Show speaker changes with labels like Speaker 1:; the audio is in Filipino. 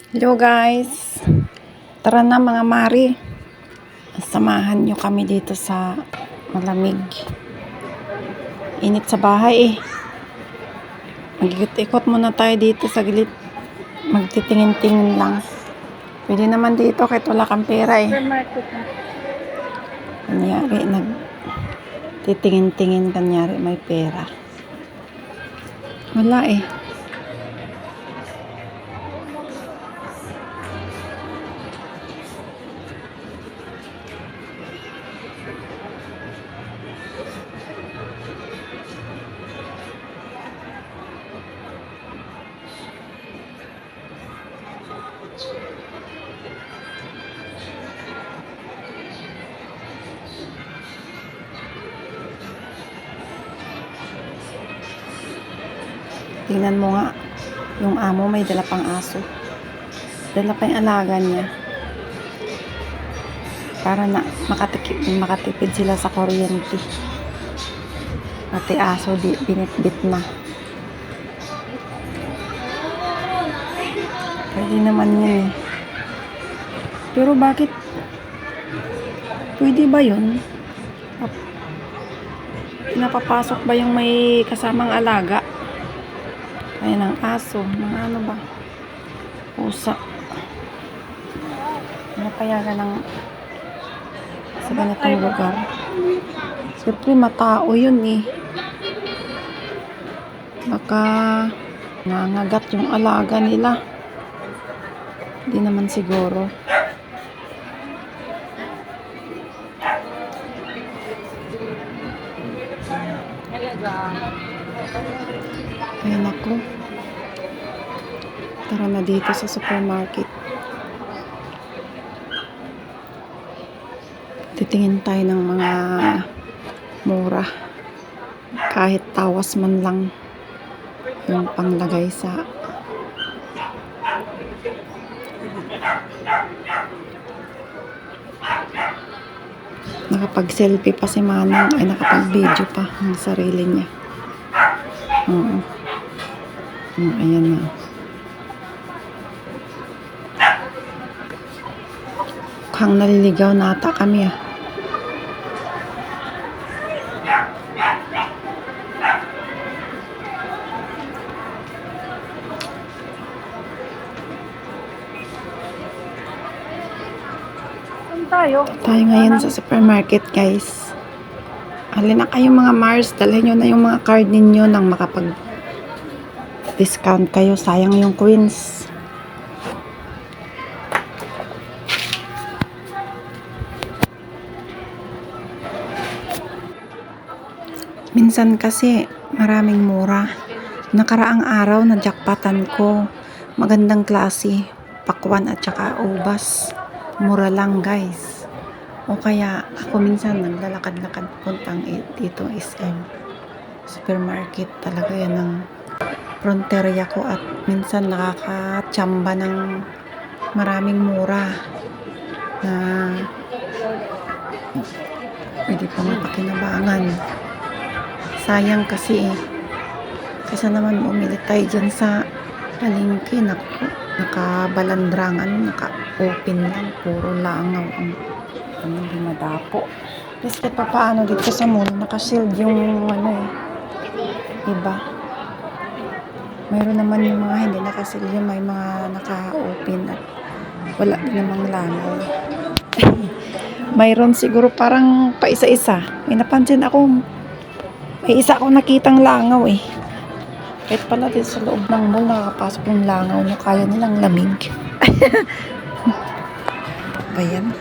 Speaker 1: Hello guys, tara na mga mari, samahan nyo kami dito sa malamig. Init sa bahay Mag-ikot-ikot muna tayo dito sa gilid, magtitingin-tingin lang. Pwede naman dito kahit wala kang pera Kanyari nagtitingin-tingin, kanyari may pera. Wala Tingnan mo nga, yung amo may dala pang aso. Dala pa yung alaga niya. Para na makatipid sila sa kuryente. Pati aso binitbit na. Pwede naman yun Pero bakit? Pwede ba yun? Pinapapasok ba yung may kasamang alaga? Ayan ang aso. Mga ano ba? Pusa. Napayagan ng sa ganitong lugar. Siyempre matao yun Baka nangagat yung alaga nila. Hindi naman siguro. Ayan ako. Tara na dito sa supermarket. Titingin tayo ng mga mura. Kahit tawas man lang yung panglagay sa nakapag-selfie pa si Manang ay nakapag-video pa ng sarili niya. Ayan na. Mukhang naliligaw na ata kami Tayo ngayon sa supermarket guys. Alin na kayo mga Mars, dalhin nyo na yung mga card ninyo nang makapag-discount kayo. Sayang yung coins. Minsan kasi maraming mura. Nakaraang araw na jackpotan ko. Magandang klase, pakwan at saka ubas. Mura lang guys. O kaya ako minsan naglalakad-lakad puntang dito SM supermarket. Talaga yan ang fronteria ko at minsan nakakatsamba ng maraming mura na pwede pa mapakinabangan. Sayang kasi kaysa naman bumili tayo dyan sa palengke, nakabalandrangan, naka-open lang, puro langaw ang dumadapo. Tapos kahit pa paano dito sa mall, naka-shield yung iba. Mayroon naman yung mga hindi naka-shield, yung may mga naka-open at wala din namang langaw. Mayroon siguro parang pa isa-isa. May napansin ako, may isa akong nakitang langaw Kahit pala dito sa loob ng mall, nakakapasok yung langaw nyo, kaya nilang lamig. Ba yan?